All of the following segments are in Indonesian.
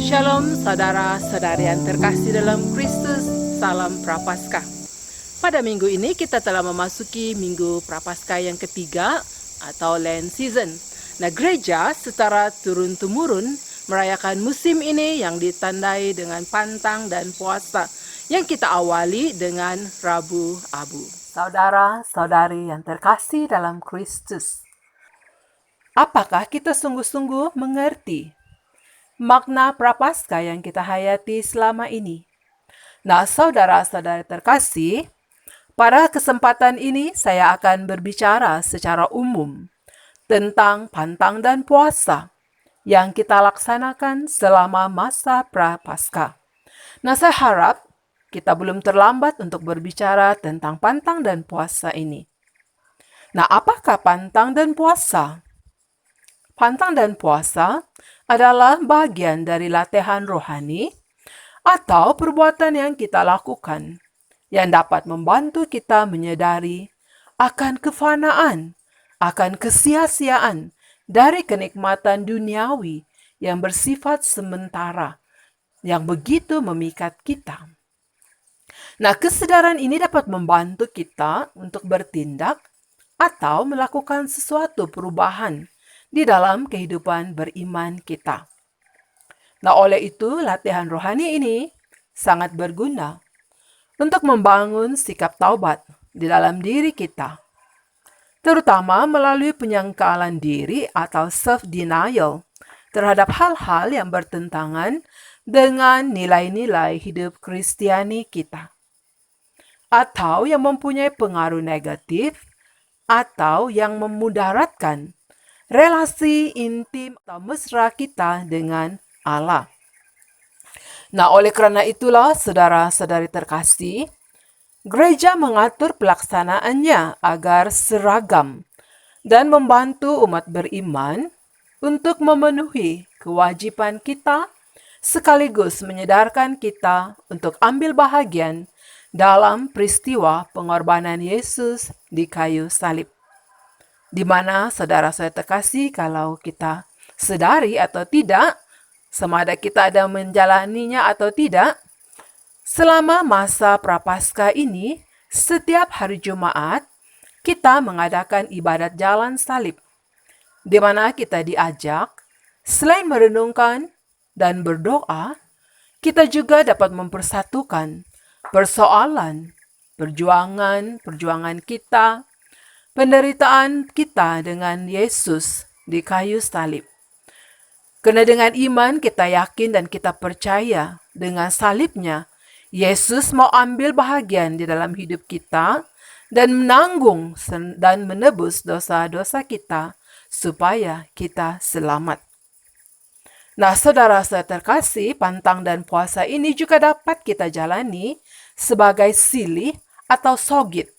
Shalom saudara-saudari yang terkasih dalam Kristus, salam Prapaskah. Pada minggu ini kita telah memasuki minggu Prapaskah yang ketiga atau Lent Season. Nah, gereja secara turun-temurun merayakan musim ini yang ditandai dengan pantang dan puasa yang kita awali dengan Rabu Abu. Saudara-saudari yang terkasih dalam Kristus, apakah kita sungguh-sungguh mengerti makna Prapaskah yang kita hayati selama ini? Nah, saudara-saudari terkasih, pada kesempatan ini saya akan berbicara secara umum tentang pantang dan puasa yang kita laksanakan selama masa Prapaskah. Nah, saya harap kita belum terlambat untuk berbicara tentang pantang dan puasa ini. Nah, apakah pantang dan puasa? Pantang dan puasa adalah bagian dari latihan rohani atau perbuatan yang kita lakukan yang dapat membantu kita menyadari akan kefanaan, akan kesia-siaan dari kenikmatan duniawi yang bersifat sementara, yang begitu memikat kita. Nah, kesadaran ini dapat membantu kita untuk bertindak atau melakukan sesuatu perubahan di dalam kehidupan beriman kita. Nah, oleh itu latihan rohani ini sangat berguna untuk membangun sikap taubat di dalam diri kita, terutama melalui penyangkalan diri atau self-denial terhadap hal-hal yang bertentangan dengan nilai-nilai hidup Kristiani kita, atau yang mempunyai pengaruh negatif atau yang memudaratkan relasi intim atau mesra kita dengan Allah. Nah, oleh karena itulah saudara-saudari terkasih, gereja mengatur pelaksanaannya agar seragam dan membantu umat beriman untuk memenuhi kewajiban kita sekaligus menyadarkan kita untuk ambil bahagian dalam peristiwa pengorbanan Yesus di kayu salib. Di mana saudara-saudara terkasih, kalau kita sadari atau tidak, sama ada kita ada menjalaninya atau tidak, selama masa Prapaskah ini, setiap hari Jumat, kita mengadakan ibadat jalan salib, di mana kita diajak, selain merenungkan dan berdoa, kita juga dapat mempersatukan persoalan, perjuangan kita, penderitaan kita dengan Yesus di kayu salib. Karena dengan iman kita yakin dan kita percaya dengan salibnya, Yesus mau ambil bahagian di dalam hidup kita dan menanggung dan menebus dosa-dosa kita supaya kita selamat. Nah, saudara-saudara terkasih, pantang dan puasa ini juga dapat kita jalani sebagai silih atau sogit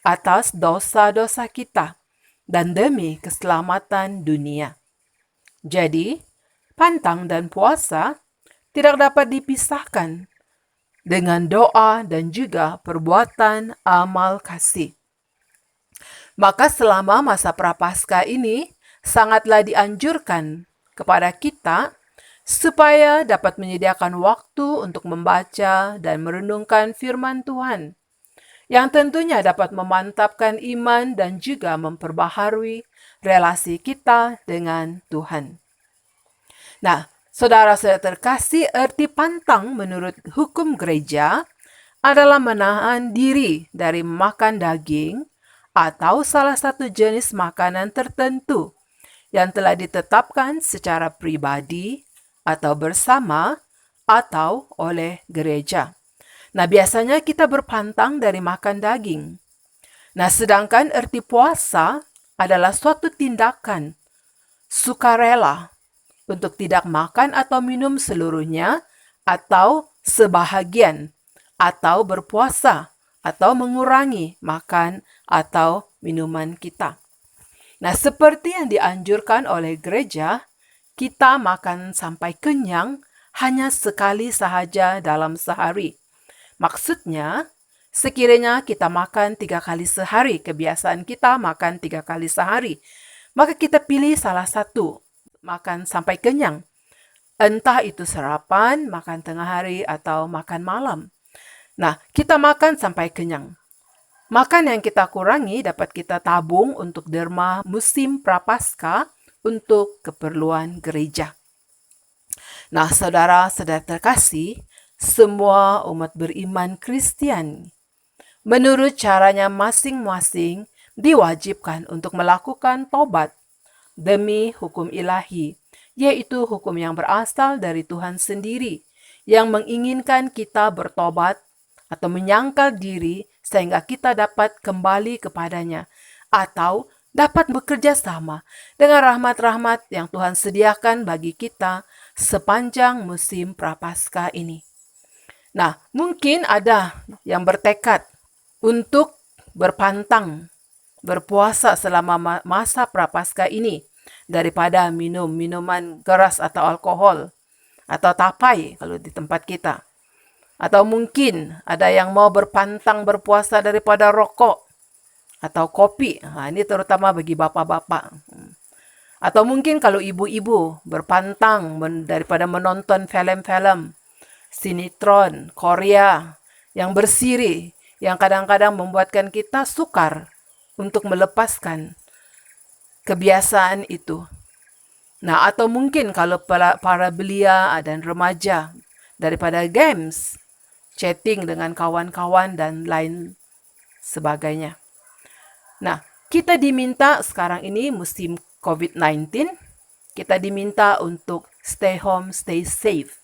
atas dosa-dosa kita dan demi keselamatan dunia. Jadi, pantang dan puasa tidak dapat dipisahkan dengan doa dan juga perbuatan amal kasih. Maka selama masa Prapaskah ini sangatlah dianjurkan kepada kita supaya dapat menyediakan waktu untuk membaca dan merenungkan firman Tuhan, yang tentunya dapat memantapkan iman dan juga memperbaharui relasi kita dengan Tuhan. Nah, saudara-saudara terkasih, arti pantang menurut hukum gereja adalah menahan diri dari makan daging atau salah satu jenis makanan tertentu yang telah ditetapkan secara pribadi atau bersama atau oleh gereja. Nah, biasanya kita berpantang dari makan daging. Nah, sedangkan arti puasa adalah suatu tindakan sukarela untuk tidak makan atau minum seluruhnya atau sebahagian, atau berpuasa atau mengurangi makan atau minuman kita. Nah, seperti yang dianjurkan oleh gereja, kita makan sampai kenyang hanya sekali sahaja dalam sehari. Maksudnya, sekiranya kita makan 3 kali sehari, kebiasaan kita makan 3 kali sehari, maka kita pilih salah satu, makan sampai kenyang. Entah itu sarapan, makan tengah hari, atau makan malam. Nah, kita makan sampai kenyang. Makan yang kita kurangi dapat kita tabung untuk derma musim Prapaskah untuk keperluan gereja. Nah, saudara-saudara terkasih, semua umat beriman Kristiani, menurut caranya masing-masing, diwajibkan untuk melakukan tobat demi hukum ilahi, yaitu hukum yang berasal dari Tuhan sendiri, yang menginginkan kita bertobat atau menyangkal diri sehingga kita dapat kembali kepadanya, atau dapat bekerja sama dengan rahmat-rahmat yang Tuhan sediakan bagi kita sepanjang musim Prapaskah ini. Nah, mungkin ada yang bertekad untuk berpantang, berpuasa selama masa Prapaskah ini daripada minum minuman keras atau alkohol atau tapai kalau di tempat kita. Atau mungkin ada yang mau berpantang berpuasa daripada rokok atau kopi. Nah, ini terutama bagi bapak-bapak. Atau mungkin kalau ibu-ibu berpantang daripada menonton film-film, sinetron, Korea yang bersiri, yang kadang-kadang membuatkan kita sukar untuk melepaskan kebiasaan itu. Nah, atau mungkin kalau para belia dan remaja daripada games, chatting dengan kawan-kawan dan lain sebagainya. Nah, kita diminta sekarang ini musim COVID-19, kita diminta untuk stay home, stay safe.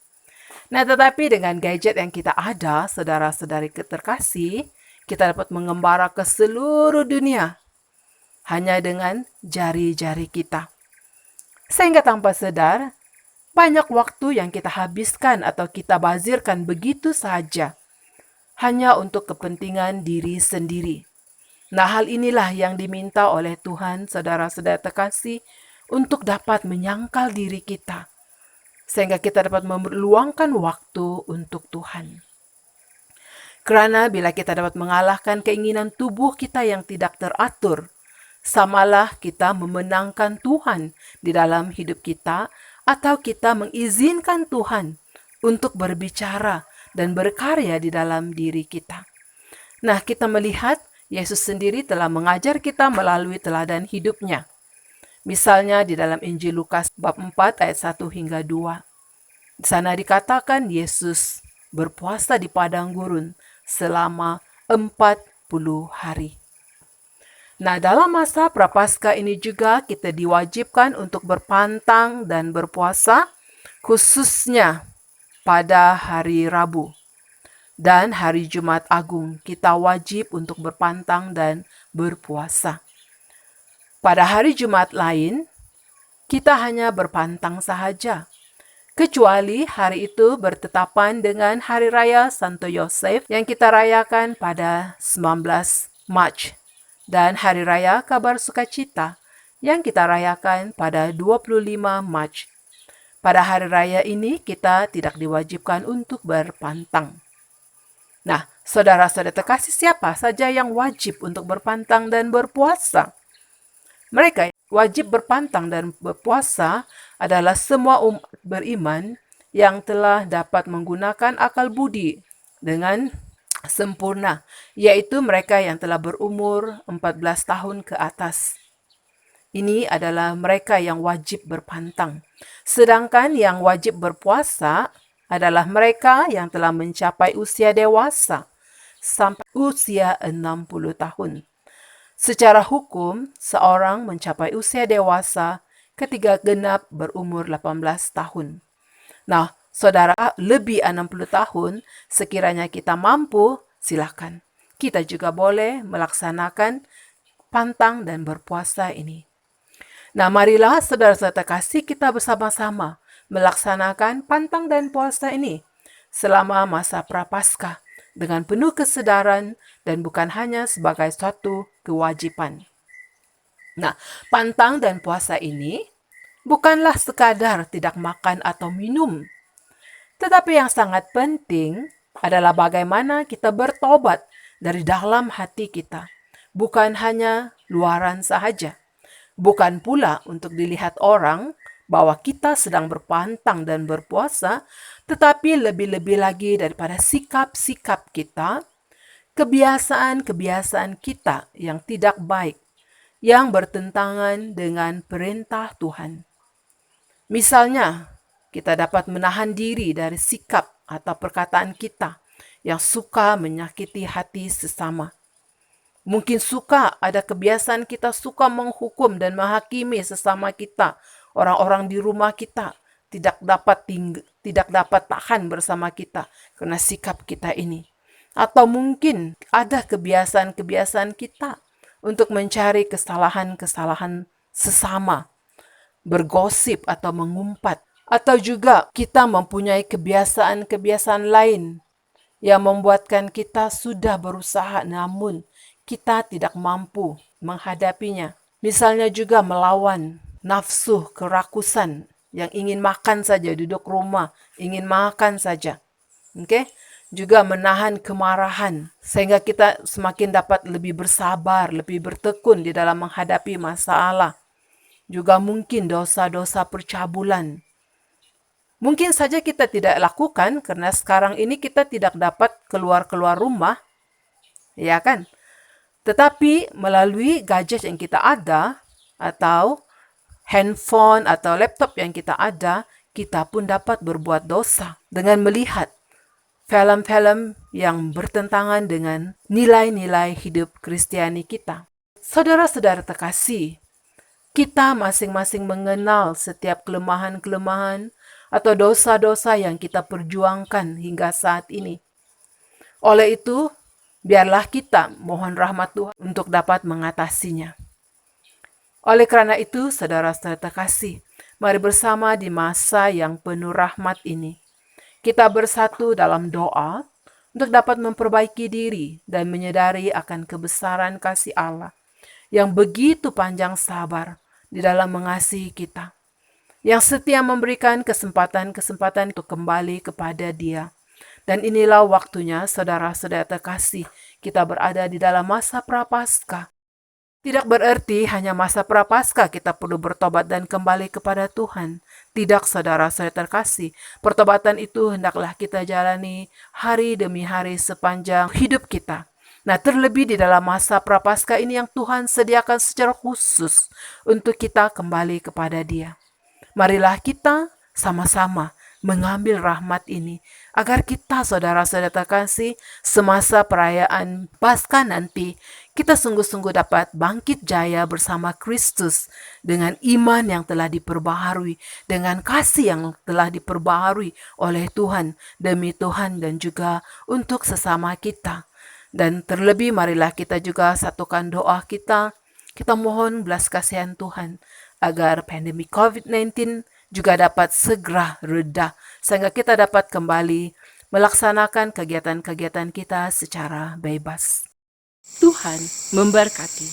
Nah, tetapi dengan gadget yang kita ada, saudara-saudari terkasih, kita dapat mengembara ke seluruh dunia hanya dengan jari-jari kita. Sehingga tanpa sadar, banyak waktu yang kita habiskan atau kita bazirkan begitu saja, hanya untuk kepentingan diri sendiri. Nah, hal inilah yang diminta oleh Tuhan, saudara-saudara terkasih, untuk dapat menyangkal diri kita, sehingga kita dapat meluangkan waktu untuk Tuhan. Kerana bila kita dapat mengalahkan keinginan tubuh kita yang tidak teratur, samalah kita memenangkan Tuhan di dalam hidup kita, atau kita mengizinkan Tuhan untuk berbicara dan berkarya di dalam diri kita. Nah, kita melihat Yesus sendiri telah mengajar kita melalui teladan hidupnya. Misalnya di dalam Injil Lukas bab 4 ayat 1 hingga 2. Di sana dikatakan Yesus berpuasa di padang gurun selama 40 hari. Nah, dalam masa Prapaskah ini juga kita diwajibkan untuk berpantang dan berpuasa, khususnya pada hari Rabu dan hari Jumat Agung. Kita wajib untuk berpantang dan berpuasa. Pada hari Jumat lain, kita hanya berpantang sahaja, kecuali hari itu bertetapan dengan Hari Raya Santo Yosef yang kita rayakan pada 19 Mac. Dan Hari Raya Kabar Sukacita yang kita rayakan pada 25 Mac. Pada hari raya ini kita tidak diwajibkan untuk berpantang. Nah, saudara-saudara terkasih, siapa saja yang wajib untuk berpantang dan berpuasa? Mereka wajib berpantang dan berpuasa adalah semua umat beriman yang telah dapat menggunakan akal budi dengan sempurna, yaitu mereka yang telah berumur 14 tahun ke atas. Ini adalah mereka yang wajib berpantang. Sedangkan yang wajib berpuasa adalah mereka yang telah mencapai usia dewasa sampai usia 60 tahun. Secara hukum, seorang mencapai usia dewasa ketika genap berumur 18 tahun. Nah, saudara, lebih 60 tahun, sekiranya kita mampu, silakan. Kita juga boleh melaksanakan pantang dan berpuasa ini. Nah, marilah saudara-saudara terkasih, kita bersama-sama melaksanakan pantang dan puasa ini selama masa Prapaskah dengan penuh kesedaran dan bukan hanya sebagai suatu kewajiban. Nah, pantang dan puasa ini bukanlah sekadar tidak makan atau minum, tetapi yang sangat penting adalah bagaimana kita bertobat dari dalam hati kita. Bukan hanya luaran sahaja. Bukan pula untuk dilihat orang bahwa kita sedang berpantang dan berpuasa, tetapi lebih-lebih lagi daripada sikap-sikap kita, kebiasaan-kebiasaan kita yang tidak baik, yang bertentangan dengan perintah Tuhan. Misalnya, kita dapat menahan diri dari sikap atau perkataan kita yang suka menyakiti hati sesama. Mungkin ada kebiasaan kita suka menghukum dan menghakimi sesama kita, orang-orang di rumah kita tidak dapat tahan bersama kita karena sikap kita ini. Atau mungkin ada kebiasaan-kebiasaan kita untuk mencari kesalahan-kesalahan sesama, bergosip atau mengumpat. Atau juga kita mempunyai kebiasaan-kebiasaan lain yang membuatkan kita sudah berusaha namun kita tidak mampu menghadapinya. Misalnya juga melawan nafsu kerakusan yang ingin makan saja, duduk rumah, ingin makan saja. Oke? Juga menahan kemarahan sehingga kita semakin dapat lebih bersabar, lebih bertekun di dalam menghadapi masalah. Juga mungkin dosa-dosa percabulan. Mungkin saja kita tidak lakukan karena sekarang ini kita tidak dapat keluar-keluar rumah. Ya kan? Tetapi melalui gadget yang kita ada, atau handphone atau laptop yang kita ada, kita pun dapat berbuat dosa dengan melihat film-film yang bertentangan dengan nilai-nilai hidup Kristiani kita. Saudara-saudara terkasih, kita masing-masing mengenal setiap kelemahan-kelemahan atau dosa-dosa yang kita perjuangkan hingga saat ini. Oleh itu, biarlah kita mohon rahmat Tuhan untuk dapat mengatasinya. Oleh karena itu, saudara-saudara terkasih, mari bersama di masa yang penuh rahmat ini, kita bersatu dalam doa untuk dapat memperbaiki diri dan menyadari akan kebesaran kasih Allah yang begitu panjang sabar di dalam mengasihi kita, yang setia memberikan kesempatan-kesempatan untuk kembali kepada Dia. Dan inilah waktunya, saudara-saudara terkasih, kita berada di dalam masa Prapaskah. Tidak berarti hanya masa Prapaskah kita perlu bertobat dan kembali kepada Tuhan. Tidak, saudara-saudara terkasih, pertobatan itu hendaklah kita jalani hari demi hari sepanjang hidup kita. Nah, terlebih di dalam masa Prapaskah ini yang Tuhan sediakan secara khusus untuk kita kembali kepada Dia. Marilah kita sama-sama mengambil rahmat ini, agar kita, saudara-saudara terkasih, semasa perayaan Paskah nanti, kita sungguh-sungguh dapat bangkit jaya bersama Kristus dengan iman yang telah diperbaharui, dengan kasih yang telah diperbaharui oleh Tuhan, demi Tuhan dan juga untuk sesama kita. Dan terlebih marilah kita juga satukan doa kita mohon belas kasihan Tuhan, agar pandemi COVID-19 juga dapat segera reda, sehingga kita dapat kembali melaksanakan kegiatan-kegiatan kita secara bebas. Tuhan memberkati.